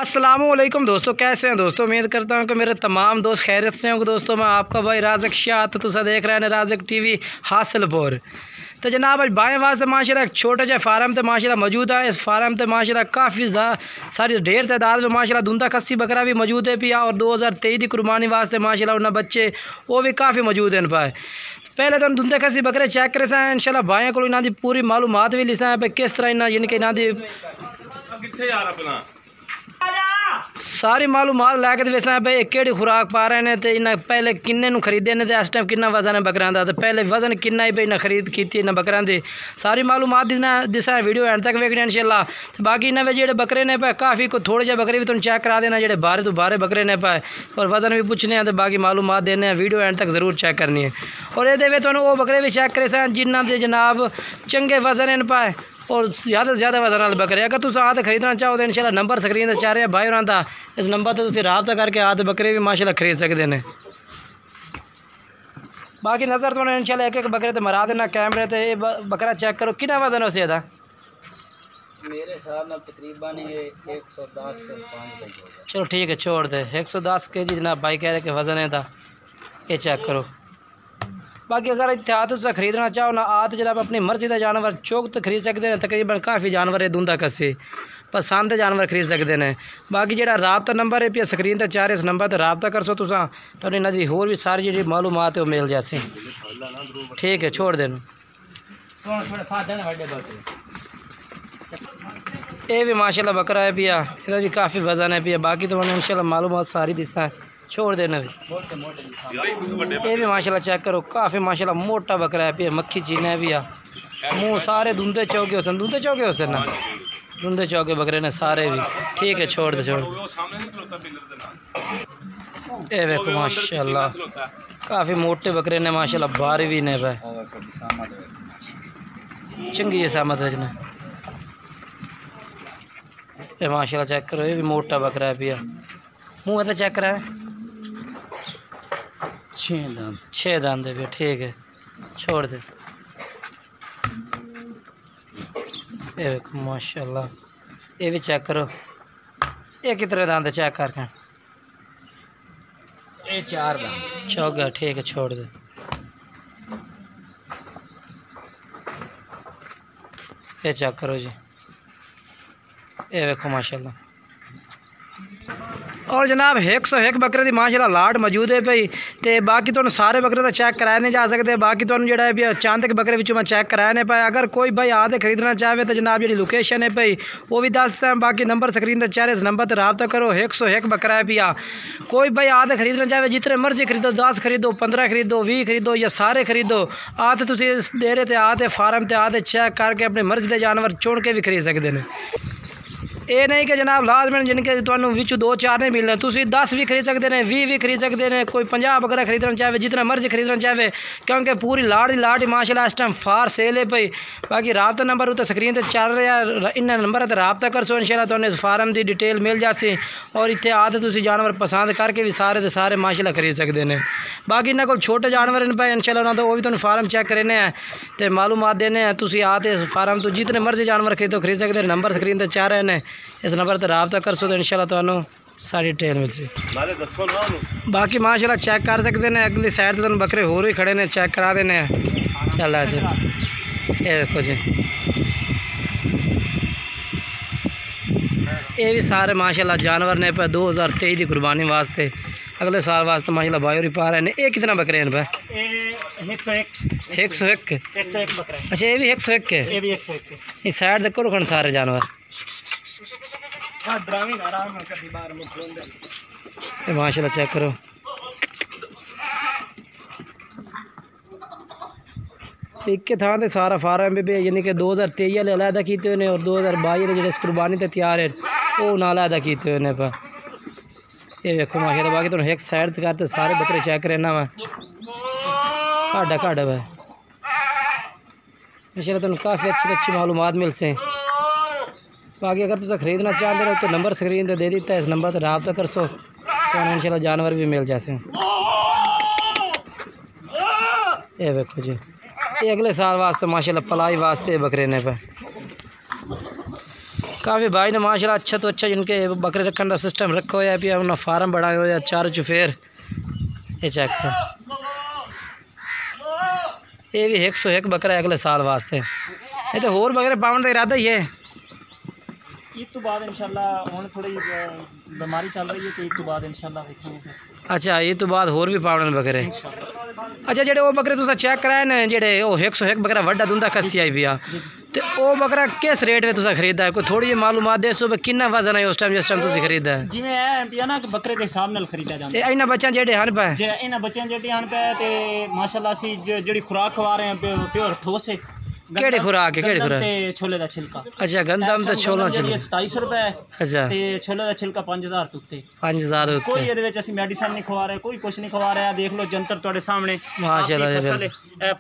अस्सलामुअलैकुम दोस्तों, कैसे हैं दोस्तों। उम्मीद करता हूं कि मेरे तमाम दोस्त खैरियत से होंगे। दोस्तों मैं आपका भाई राज़क शाह, तो तुसा देख रहे हैं राज़क टीवी हासिलपुर। तो जनाब अज बाएँ वास्ते माशाल्लाह एक छोटे जे फार्म तो माशाल्लाह मौजूद है। इस फार्म तो माशाल्लाह काफ़ी सारी ढेर तादाद में माशाल्लाह धुंधा खस्सी बकरा भी मौजूद है पिया, और 2023 की कुर्बानी वास्ते माशाल्लाह उन्हें बच्चे वो भी काफ़ी मौजूद हैं पाए। पहले तो धुंधे खस्सी बकरे चेक करे सा इंशाल्लाह भाइयों को इन्हों की पूरी मालूमात भी लिसा है किस तरह इन्हें यानी कि इन्हों सारी मालूमात लैके वेसा भाई केड़ी खुराक पा रहे हैं, तो इन्हें पहले किन्ने खरीदे ने, इस टाइम किन्ना वजन है बकरां दा, तो पहले वजन किन्ना ही भाई इन्हें खरीद की इन्हें बकरां दी सारी मालूमात दिसा वीडियो एंड तक वेखने इंशाल्लाह। तो बाकी इन्हें जो बकरे ने पाए काफ़ी को थोड़े जे बकरे भी तुम चेक करा देना, जो बारे तो बारे बकरे ने पाए, और वजन भी पूछने हैं, तो बाकी मालूमात देने हैं। वीडियो एंड तक जरूर चेक करनी है। और ये तो वो बकरे भी चेक करे सन जिन्होंने जनाब चंगे वजन इन पाए और ज़्यादा से ज़्यादा वजन वाले बकरे। अगर तुम आते खरीदना चाहो तो इंशाल्लाह नंबर स्क्रीन से चाह रहे भाई और आंदा इस नंबर पर तुम रब्ता करके आते बकरे भी माशाल्लाह खरीद सकते हैं। बाकी नज़र तो इंशाल्लाह एक एक बकरे तो मरा देना कैमरे से। बकरा चेक करो कितना वजन है उससे मेरे हिसाब में तकरीबन 110 से 5 चलो ठीक है छोड़ दे। 110 के जी जनाब भाई कह रहे कि वजन है था, ये चेक करो। बाकी अगर इतने आते तो खरीदना चाहो ना आते जनाब अपनी मर्जी का जानवर चौक तो खरीद सकते हैं। तकरीबन काफ़ी जानवर है धुंधा कस्सी पसंद जानवर खरीद सकते हैं। बाकी जो रब्ता नंबर है पे स्क्रीन पर चाह रहे इस नंबर पर रब्ता कर सो तुसा तो इन्हों की होर भी सारी जी मालूमात है वो मिल जासी। ठीक है छोड़ देना। ये भी माशाल्लाह बकरा है पिया, इसका भी काफ़ी वजन है पिया। बाकी तो इंशाल्लाह मालूमात सारी दिशा है, छोड़ देना भी। ये भी माशाल्लाह चेक करो काफ़ी माशाल्लाह मोटा बकरा है पिया, मक्खी चीना है पिया, मुँह सारे धुंधे चौके होते धुंधे चौके होते ना धुंधे चौके बकरे ने सारे भी। ठीक है छोड़ दे छोड़ दे। ये देखो माशाल्लाह काफ़ी मोटे बकरे ने माशाल्लाह बारी भी ने पाए चंगी है सहमत है जिन्हें। ये माशाल्लाह चेक करो, ये भी मोटा बकरा है पिया, मुँह तो चेक करा है 6 दांत भी। ठीक है छोड़ दे। ये देखो माशाल्लाह ये भी चेक करो, ये कितने दांत चेक करके ये 4 दांत चौगा। ठीक है छोड़ दे। ये चेक करो जी, ये देखो माशाल्लाह। और जनाब 101 बकरे की माशाल्लाह लाट मौजूद है भाई। तो बाकी तो सारे बकरे तो चेक कराए नहीं जा सकते। बाकी तो जो है चांद के बकरे मैं चेक कराए नहीं पाए। अगर कोई भाई आते खरीदना चाहे तो जनाब जी लोकेशन है भाई वो भी दसता है। बाकी नंबर स्क्रीन पर चाह रहे इस नंबर पर रब्ता करो। 101 बकरा है पिया। कोई भाई आते खरीदना चाहे जितने मर्जी खरीदो, 10 खरीदो, 15 खरीदो, 20 खरीदो या सारे खरीदो। आते तुम इस डेरे से आते फार्म से आते चेक करके अपने मर्जी के जानवर चुन के भी खरीद सकते हैं। ये नहीं कि जनाब लाजमन जिनके तुहानू विच 2-4 नहीं मिलने, तुम 10 भी खरीद सकते हैं, 20 भी खरीद सकते हैं, कोई 50 बकरा खरीदना चाहे जितना मर्जी खरीदना चाहे, क्योंकि पूरी लाट ही माशाल्लाह इस टाइम फार सेल है पई। बाकी रब्ता नंबर उत्ते स्क्रीन पर चल रहा है, इन नंबर पर रब्ता कर सो इंशाल्लाह तुहानू इस फार्म की डिटेल मिल जासी। और इतने आते तुम जानवर पसंद करके भी सारे के सारे माशाल्लाह खरीद सकते हैं। बाकी इन्होंने को छोटे जानवर इन पे इंशाल्लाह उन्होंने वो भी तुम फार्म चेक करने हैं तो मालूमात देने हैं। तुम आते इस फार्म तो जितने मर्जी जानवर खरीद सकते हैं। नंबर स्क्रीन पर चाह रहे हैं, इस नंबर पर रब्ता कर सो तो इंशाल्लाह तुहानू सारी डिटेल मिल सी। बाकी माशाल्लाह चेक कर सकते हैं। अगली साइड तो बकरे होर भी खड़े ने, चेक करा देने चल जी। ये देखो जी, ये भी सारे माशाल्लाह जानवर ने पे 2023 की कुर्बानी वास्ते अगले साल वास्ते माशाल्लाह भाई और पा रहे हैं। ये कितना बकरे हैं पे? 101 बकरा। अच्छा ये भी 101 के, ये भी 101 के। इस साइड देखो रुकन सारे जानवर माशाल्लाह चेक करो। एक थान से सारा फार्म भी यानी कि 2023 वाले अलहदा किए हुए और 2022 जो इस कुर्बानी से तैयार है वो ना अलहदा किए हुए पर। ये देखो माशाल्लाह। बाकी तो एक साइड करते सारे बकरे चेक करना वा काढ़ा वा इंशाल्लाह तुम काफ़ी अच्छी मालूमात मिल से। बाकी अगर तुम खरीदना चाहते हो तो नंबर स्क्रीन पर दे देता है, इस नंबर पर रब्ता कर सो तो इंशाल्लाह जानवर भी मिल जाते। ये देखो जी, ये अगले साल वास्ते माशाल्लाह पलाई वास्ते बकरे ने पे काफ़ी भाई ने माशाल्लाह अच्छा तो अच्छा जिनके बकरे रखने का सिस्टम रखा हुआ है भी उन्होंने फार्म बनाए हुए चार चुफेर ये चेक कर ये भी 101 बकरा है अगले साल वास्ते ये तो होर बकरे पावन का इरादा ही है ईद तो बाद इंशाल्लाह हुण थोड़ी बीमारी चल रही है तो ईद तो बाद इंशाल्लाह देखेंगे अच्छा ये तो बाद होर भी पावन बकरे अच्छा जेडे वो बकरे तुसा चेक कराए ने जेडे वो 101 बकरा वड्डा दुंदा कस्सी आई पिया ते वो बकरा किस रेट में तुसा खरीदा है कोई थोड़ी जी मालूमात दे सो किन्ना वजन है उस टाइम जिस टाइम तुसी खरीदा है जिवें ए पिया ना कि बकरे के हिसाब नाल खरीदा जांदा ते इन्हां बच्चा जेडे हन पे जे इन्हां बच्चों जेडी हन पे ते माशाल्लाह सी जेडी खुराक खवा रहे हैं प्योर ठोस है केड़ी खुराक है केड़ी खुराक ते छोले दा छिलका अच्छा गंदम ते छोला जेडी 2700 रुपए अच्छा ते छोले दा छिलका 5000 उत्ते 5000 कोई ਇਹਦੇ ਵਿੱਚ ਅਸੀਂ ਮੈਡੀਸਨ ਨਹੀਂ ਖਵਾ ਰਹੇ ਕੋਈ ਕੁਝ ਨਹੀਂ ਖਵਾ ਰਿਹਾ ਦੇਖ ਲਓ ਜੰਤਰ ਤੁਹਾਡੇ ਸਾਹਮਣੇ माशाल्लाह ਫਸਲ ਇਹ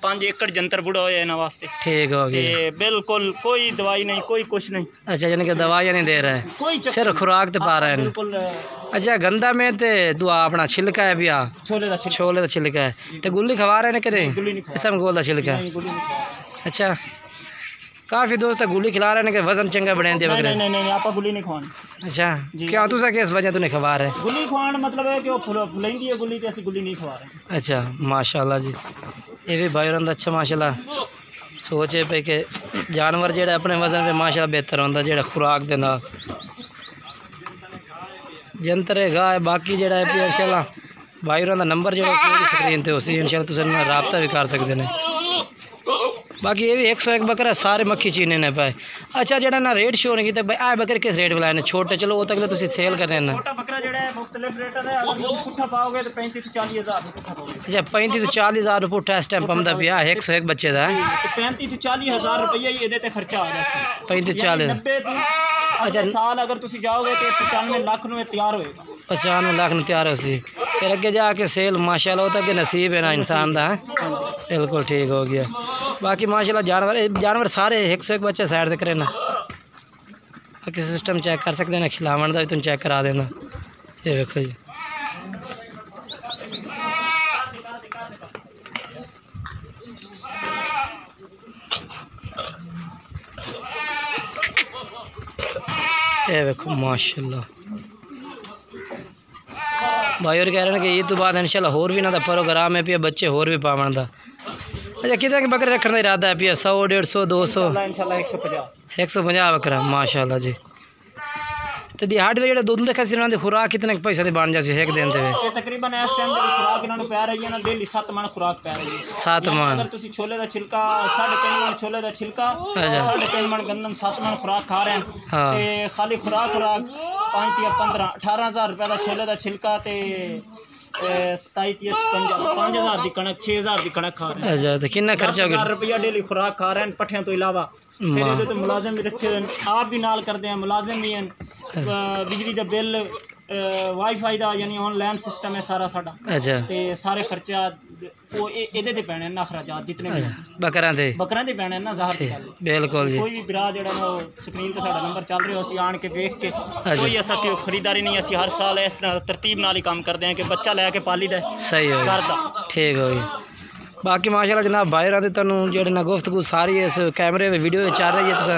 5 ਏਕੜ ਜੰਤਰ ਬੁੜਾ ਹੋਇਆ ਇਹਨਾਂ ਵਾਸਤੇ ठीक हो ਤੇ गया ਬਿਲਕੁਲ ਕੋਈ ਦਵਾਈ ਨਹੀਂ ਕੋਈ ਕੁਝ ਨਹੀਂ अच्छा यानी कि दवाइयाँ नहीं दे रहा है ਕੋਈ ਚੱਕਰ सिर्फ खुराक तो पा रहे हैं ਬਿਲकुल अच्छा गंदा में ते तू अपना छिलका है भैया ਛੋਲੇ ਦਾ छिलका छोले का छिलका है तो गुल्ली खवा रहे हैं कि नहीं ਗੁੱਲੀ ਨਹੀਂ ਖਵਾ इसम गोल का छिलका ਨਹੀਂ ਗੁੱਲੀ ਨਹੀਂ ਖਵਾ अच्छा काफ़ी दोस्त गुल्ली खिला रहे हैं कि वजन चंगा बढ़ा दे बकरे नहीं नहीं नहीं आपा गुल्ली नहीं खवानी अच्छा जी, क्या तुसा किस वजह तूने खवा रहे गुल्ली खवान मतलब है कि वो फुलेंदी है गुल्ली ते असि गुल्ली नहीं खवा रहे अच्छा माशाल्लाह जी ये भी भाई होंदा अच्छा माशाल्लाह सोचे पे कि जानवर जेड़ा अपने वजन पे माशाल्लाह बेहतर होंदा जेड़ा खुराक दे नाल जंतरे गाय बाकी जेड़ा है इंशाल्लाह भाई होंदा नंबर जेड़ा स्क्रीन ते उसी इंशाल्लाह तुसे नाल राब्ता भी कर सकदे ने बाकी ये भी 101 बकरा सारे मक्खी चीने ने पाए अच्छा जेड़ा ना रेट शो नहीं कीता भाई आ बकरे किस रेट बुलाए ने छोटे चलो वो तक तो तुसी सेल कर रहे ना छोटा बकरा जेड़ा है मुख्तलिफ रेट है अगर तुम पुट्ठा पाओगे तो 35 से 40 हज़ार पुट्ठा पाओगे अच्छा 35 तो 40 हज़ार पुट्ठा इस टाइम पमदा पिया 101 बच्चे दा है तो 35 से 40 हज़ार रुपया ही ਇਹਦੇ ਤੇ ਖਰਚਾ ਆ ਜਾਸੀ 35 40 90 ਤੋਂ अच्छा साल अगर तुसी जाओगे तो 95 लाख ਨੂੰ ਇਹ ਤਿਆਰ ਹੋਏਗਾ 95 लाख में तैयार हो सी फिर अगे जाके सेल माशाल्लाह होता कि नसीब है ना इंसान दा है बिल्कुल ठीक हो गया बाकी माशाल्लाह जानवर सारे 101 बच्चे साइड से करे ना बाकी सिस्टम चेक कर सकते हैं ना खिलावन का भी तुम चेक करा देना ये देखो जी ये देखो माशाल्लाह भाई और कह रहे हैं कि ईद तो बाद इंशाल्लाह होर भी ना दा प्रोग्राम है पिया बच्चे होर भी पावन दा अच्छा कितने के बकरे रखने का इरादा है पिया 100 150 200 इंशाल्लाह 150 150 बकरा माशाल्लाह जी तो दिहाड़ी ਦੇ ਜਿਹੜੇ ਦੁੱਧ ਦੇ ਖਸੀ ਉਹਨਾਂ ਦੀ ਖੁਰਾਕ ਕਿਤਨੇ ਪੈਸੇ ਦੀ ਬਣ ਜਾਂਦੀ ਹੈ ਇੱਕ ਦਿਨ ਦੇ ਵਿੱਚ ਇਹ ਤਕਰੀਬਨ ਇਸ ਟਾਈਮ ਦੀ ਖੁਰਾਕ ਇਹਨਾਂ ਨੂੰ ਪੈ ਰਹੀ ਹੈ ਨਾ ਡੇਲੀ 7 ਮਣ ਖੁਰਾਕ ਪੈ ਰਹੀ ਹੈ 7 ਮਣ ਅਗਰ ਤੁਸੀਂ ਛੋਲੇ ਦਾ ਛਿਲਕਾ 3.5 ਮਣ ਛੋਲੇ ਦਾ ਛਿਲਕਾ 3.5 ਮਣ ਗੰਦਮ 7 ਮਣ ਖੁਰਾਕ ਖਾ ਰਹੇ ਹਨ ਤੇ ਖਾਲੀ ਖੁਰਾਕ 5 ਜਾਂ 15 18000 ਰੁਪਏ ਦਾ ਛੋਲੇ ਦਾ ਛਿਲਕਾ ਤੇ 5000 ਦੀ ਕਣਕ 6000 ਦੀ ਕਣਕ ਖਾ ਰਹੇ अच्छा तो कितना खर्चा हो 10,000 ਰੁਪਇਆ ਡੇਲੀ ਖੁਰਾਕ ਖਾ ਰਹੇ ਹਨ ਪੱਠਿਆਂ ਤੋਂ ਇਲਾਵਾ ਫਿਰ ਇਹਦੇ ਤੇ ਮੁਲਾਜ਼ਮ ਵੀ ਰੱਖੇ ਹੋਏ ਆਪ ਵੀ ਨਾਲ ਕਰਦੇ ਆ ਮੁਲਾਜ਼ਮ ਵੀ ਹਨ ਬਿਜਲੀ ਦਾ ਬਿੱਲ ਵਾਈਫਾਈ ਦਾ ਯਾਨੀ ਆਨਲਾਈਨ ਸਿਸਟਮ ਹੈ ਸਾਰਾ ਸਾਡਾ अच्छा ਤੇ ਸਾਰੇ ਖਰਚਾ ਉਹ ਇਹਦੇ ਤੇ ਪੈਣੇ ਨਾ ਖਰਚਾਤ ਜਿੰਨੇ ਵੀ बकरा ਦੇ ਪੈਣੇ ਨਾ ਜ਼ਾਹਰ ਦੀ ਗੱਲ बिल्कुल जी ਕੋਈ ਵੀ ਭਰਾ ਜਿਹੜਾ ਨਾ ਉਹ ਸਕਰੀਨ ਤੇ ਸਾਡਾ ਨੰਬਰ ਚੱਲ ਰਿਹਾ ਅਸੀਂ ਆਣ ਕੇ ਵੇਖ ਕੇ ਕੋਈ ਐਸਾ ਕਿ ਖਰੀਦਾਰੀ ਨਹੀਂ ਅਸੀਂ ਹਰ ਸਾਲ ਇਸ ਨਾਲ ਤਰਤੀਬ ਨਾਲ ਹੀ ਕੰਮ ਕਰਦੇ ਹਾਂ ਕਿ ਬੱਚਾ ਲੈ ਕੇ ਪਾਲੀ ਦਾ सही हो ਘਰ ਦਾ ठीक हो गई बाकी माशाल्लाह जनाब भाई रात तुहानू जेह्ड़े ना गुफ्तगू सारी इस कैमरे वीडियो चल रही है तुस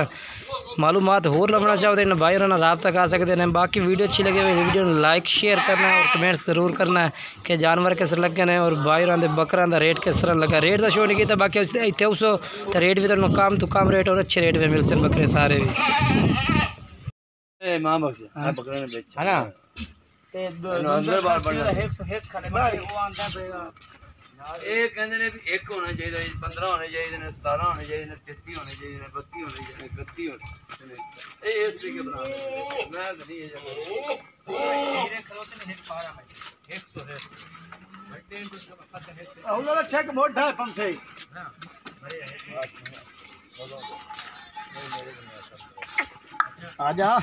मालूमात होर लभना चाहते हैं भाई होर रब्ता कर सकते हैं बाकी वीडियो अच्छी लगे वीडियो लाइक शेयर करना है और कमेंट्स ज़रूर करना है कि जानवर किस लगे ने और भाई होर बकरा का रेट किस तरह लगा रेट का शो नहीं किया बाकी इतने उस तो रेट भी तुहानू कम तो कम रेट और अच्छे रेट में मिल सकते बकरे सारे भी है ना ਇਹ ਕਹਿੰਦੇ ਨੇ ਵੀ 1 ਹੋਣਾ ਚਾਹੀਦਾ 15 ਹੋਣੇ ਚਾਹੀਦੇ ਨੇ 17 ਹੋਣੇ ਚਾਹੀਦੇ ਨੇ 33 ਹੋਣੇ ਚਾਹੀਦੇ ਨੇ 32 ਹੋਣੇ ਚਾਹੀਦੇ ਨੇ 31 ਹੋਣੇ ਨੇ ਇਹ ਇਸ ਤਰੀਕੇ ਬਣਾ ਮੈਂ ਨਹੀਂ ਇਹ ਇਹਨੇ ਖਲੋਤੇ ਨੇ ਇੱਕ ਪਾਰਾ ਮੈਂ 100 ਹੈ ਉਹਨਾਂ ਦਾ ਚੈੱਕ ਮੋਟਾ ਹੈ 500 ਹਾਂ ਆ ਜਾ